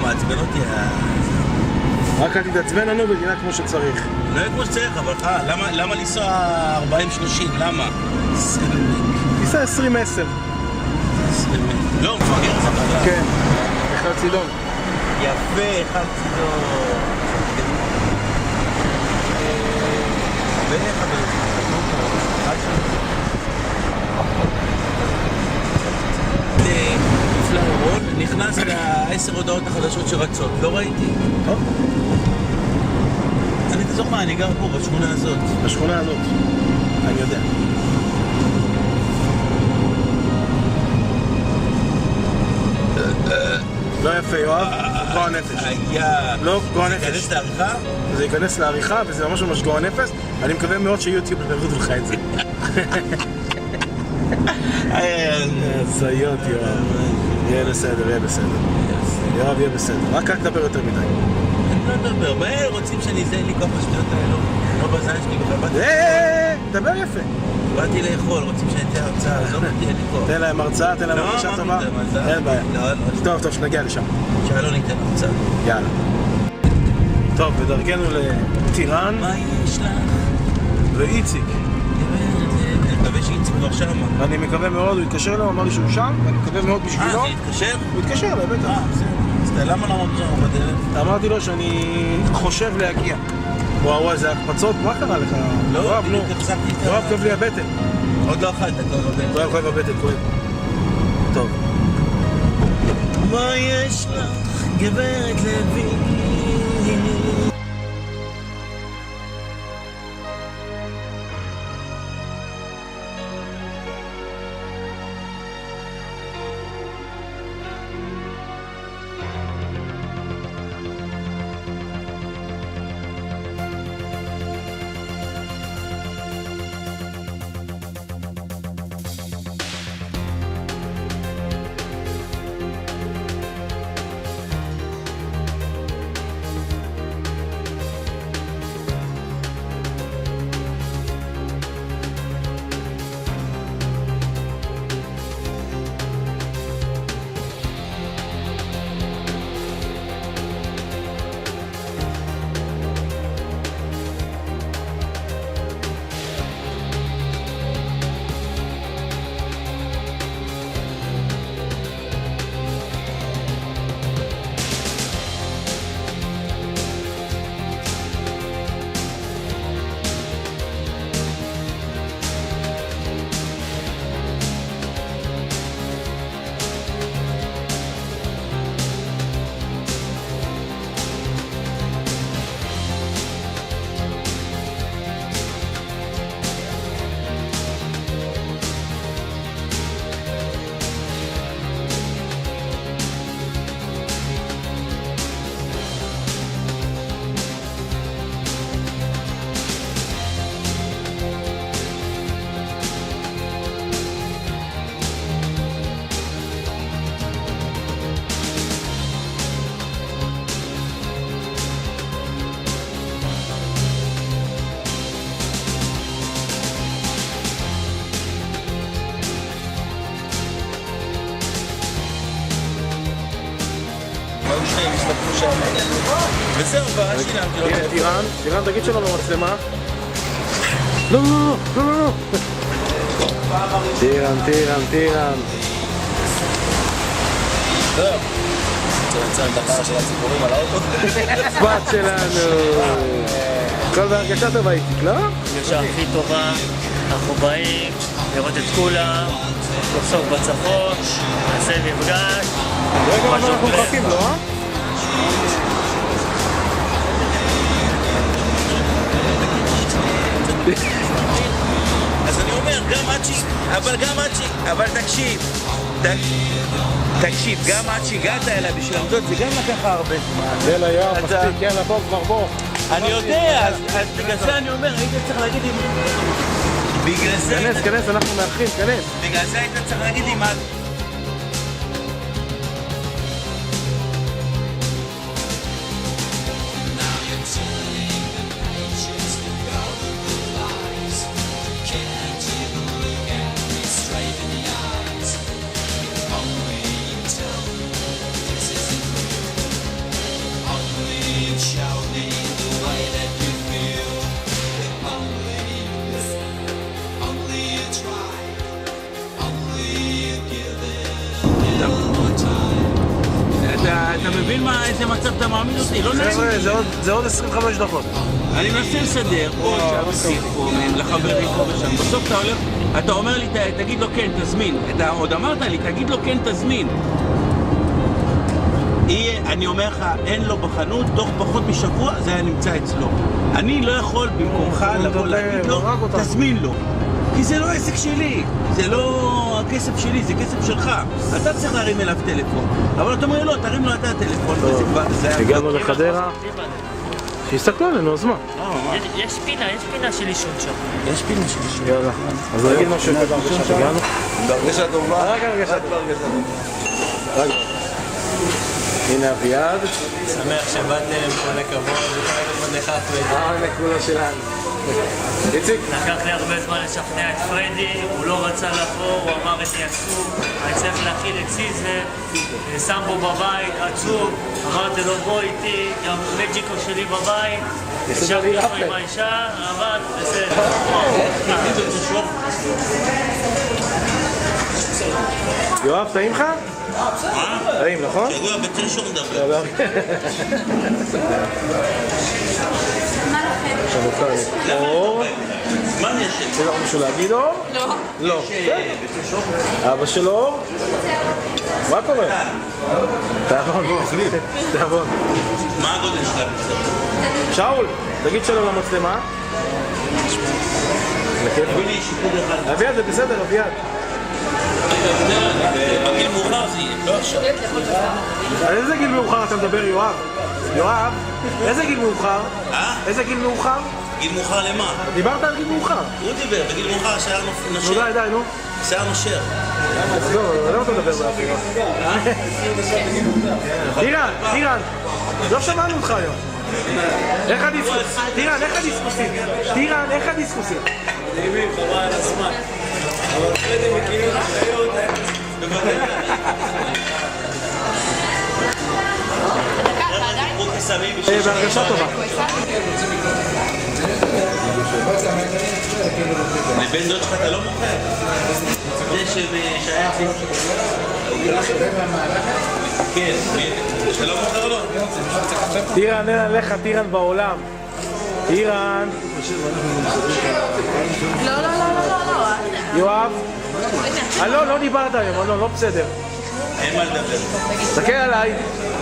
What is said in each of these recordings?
מעצבן אותי. רק אל תתעצבן לנו וגינה כמו שצריך. לא יהיה כמו שצריך, אבל למה לנסוע 40-30? למה? תיסע 20-10. לא, מפגר את זה. כן, אחד צידון. יפה, אחד צידון. פלאורון נכנס ל10 הודעות החדשות שרצות, לא ראיתי. אני תזוך מה, אני גר פה בשכונה הזאת. בשכונה הזאת, אני יודע. לא יפה, יואב, גועל נפש. לא, גועל נפש. זה ייכנס לעריכה? זה ייכנס לעריכה, וזה ממש גועל נפש. אני מקווה מאוד שיוטיוב יורידו לך את זה. זיות, יואב. יהיה בסדר, יהיה בסדר. יואב, יהיה בסדר. רק אל תדבר יותר מדי. אני לא מדבר. מה רוצים שאני אזיין לי כוח השטויות האלו? לא בזין שלי בכלל. דבר יפה. באתי לאכול, רוצים שאני אתן הרצאה, אז לא באתי לאכול. תן להם הרצאה, תן להם הרצאה טובה. אין בעיה. טוב, שנגיע לשם. שלא ניתן הרצאה. יאללה. טוב, בדרכנו לטירן. מה יש לך? ואיציק. אני מקווה שאיציק כבר שם. אני מקווה מאוד, הוא התקשר לו, אמר לי שהוא שם, ואני מקווה מאוד בשבילו. זה התקשר? הוא התקשר לו, בטח. בסדר. למה לא אמרת שם בדרך? אמרתי לו שאני חושב להגיע. וואו, זה הקפצות, מה קרה לך? לא, בדיוק החזקתי את ה... יואב, כואב לי הבטן. עוד לא אכלת, כואב הבטן, כואב. טוב. מה יש לך, גברת לוי? וזהו, כבר שילמתי. הנה, טירן, תגיד שלום למצלמה. לא. טירן. טוב. רוצה לצאת את של הציפורים על האוטו? בת שלנו. כל בהרגשה טובה איציק, לא? הרגשה הכי טובה. אנחנו באים לראות את כולם, לחשוב בצפון, נעשה מפגש. רגע, אנחנו מחכים לו, אה? אז אני אומר, אבל תקשיב, גם עד שהגעת אליי בשביל עמדות, זה גם לקח הרבה זמן. יאללה, יואב, מספיק, יאללה, בוא. אני יודע, אז בגלל זה אני אומר, היית צריך להגיד אם... בגלל זה... כנס, אנחנו מארחים, כנס. בגלל זה היית צריך להגיד אם... אתה מבין איזה מצב אתה מעמיד אותי? לא נעים. חבר'ה, זה עוד 25 דקות. אני מנסה לסדר פה, שם פה, לחברים פה ושם. בסוף אתה הולך, אתה אומר לי, תגיד לו כן, תזמין. אתה עוד אמרת לי, תגיד לו כן, תזמין. אני אומר לך, אין לו בחנות, תוך פחות משבוע זה היה נמצא אצלו. אני לא יכול במקומך לבוא להגיד לו, תזמין לו. כי זה לא עסק שלי, זה לא הכסף שלי, זה כסף שלך. אתה צריך להרים אליו טלפון. אבל אתה אומר לו, תרים לו את הטלפון, וזה כבר... הגענו לחדרה. שיסתכלו עלינו, אז מה? יש פינה של אישון שם. יש פינה של אישון. יאללה. אז נגיד משהו יותר בהרגשת הגענו. בהרגשה טובה. רק בהרגשת טובה. הנה אביעד. שמח שבאתם, כל הכבוד, וכל הכבוד הנקודה שלנו. איציק? לקח לי הרבה זמן לשכנע את פרדי, הוא לא רצה לבוא, הוא אמר את יעשו, אני צריך להכיל את סיזר, שם בו בבית, עצוב, אמרתי לו בוא איתי, גם מג'יקו שלי בבית, ישבתי איתו עם האישה, אבל בסדר. יואב, טעים לך? טעים, נכון? שגוע בצל שום דבר. אור. מה יש? יש לך משהו להגיד אור? לא. לא. אבא של אור? מה קורה? תעבון. תעבון. מה הגודל שלך בסדר? שאול, תגיד שלום למצלמה. לכיף. תביא לי שיפוד אחד. אביעד, זה בסדר, אביעד. בגיל מאוחר זה יהיה, לא עכשיו. על איזה גיל מאוחר אתה מדבר, יואב? יואב, איזה גיל מאוחר? איזה גיל מאוחר? גיל מאוחר למה? דיברת על גיל מאוחר. הוא דיבר, בגיל מאוחר שיער נו נשר. די, די, נו. שיער נשר. לא, למה אתה מדבר באפירה? טירן, לא שמענו אותך היום. איך הדיסקוסים? טירן, איך הדיסקוסים? טירן, איך הדיסקוסים? נעימים, חבל על הזמן. אבל פרדי מכירים לחיות. בהרגשה טובה. לבן דוד שלך אתה לא מוכר? זה שהיה כן, אתה לא מוכר לו? טירן, אין עליך, טירן בעולם. טירן. לא. יואב. לא דיברת היום, לא בסדר. אין מה לדבר. סתכל עליי.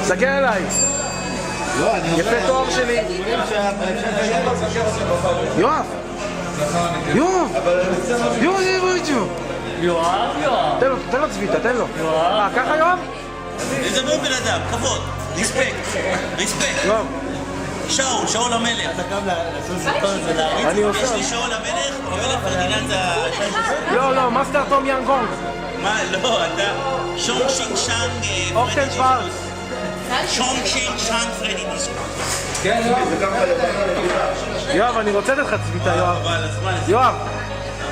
סתכל עליי. יפה תואר שלי. יואב. תן לו צביטה, תן לו. ככה יואב? איזה מאוד בן אדם, כבוד, ריספקט. יואב. שאול המלך. אני יש עושה. לי שאול המלך פרדיננד זה השם שלך. לא, מאסטר טום יאנגונג. מה, לא, אתה שונג שינג שאנג אופטן פארס. שונג שינג שאנג פרדי דיסקו. יואב, אני רוצה לתת לך צביטה, יואב. אבל הזמן הזה.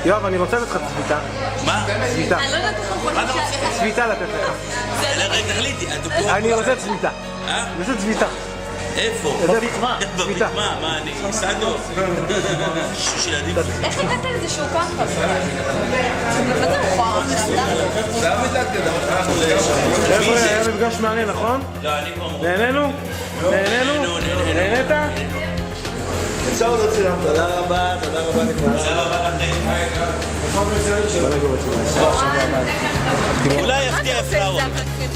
יואב, אני רוצה לתת לך צביטה. מה? צביטה. אני לא יודעת איך הוא חושב שאתה... צביטה לתת לך. רגע, תחליטי. אני רוצה צביטה. אה? אני רוצה צביטה. איפה? בבטמה. בבטמה, מה אני? סעדו? של ילדים. איך הגעת לזה שהוא ככה? מה זה מכוער? חבר'ה, היה מפגש מעניין, נכון? לא, אני כבר מוכר. נהנינו? נהנית? תודה רבה לכולם. אולי יפתיע פלאור.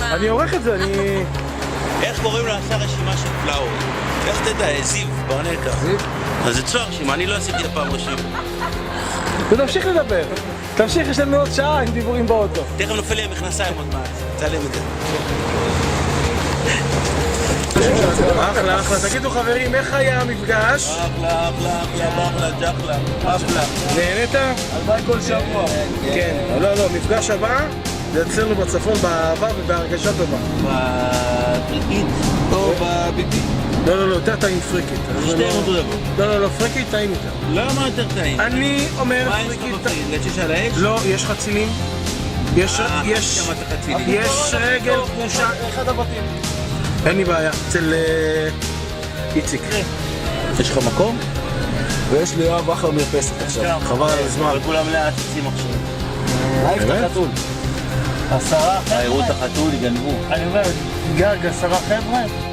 אני עורך את זה, אני... איך קוראים לו עשה רשימה של פלאור? איך תדע, זיו, ברנקה. אז זה צוהר רשימה, אני לא עשיתי הפעם רשימה. ותמשיך לדבר. תמשיך, יש לנו עוד שעה עם דיבורים באוטו. תכף נופל לי המכנסיים עוד מעט. צלם את זה. אחלה. תגידו חברים, איך היה המפגש? אחלה, ג'חלה. נהנית? הלוואי כל שבוע. כן. לא, מפגש הבא זה אצלנו בצפון, באהבה ובהרגשה טובה. בפריקית או בביבי? לא, יותר טעים פריקית. שתיהם אותו דבר. לא, פריקית טעים יותר. למה יותר טעים? אני אומר מה יש לך פריקית... בפריקית? גצ'ש על האש? לא, יש חצילים. יש רגל פרושה. אחד הבתים. אין לי בעיה. אצל איציק. יש לך מקום? ויש לי יואב אחלה מרפסת עכשיו. חבל על הזמן. וכולם לאט-צים עכשיו. להעיף את החתול. 10 חבר'ה. ראו את החתול, יגנבו. אני אומר, גג 10 חבר'ה.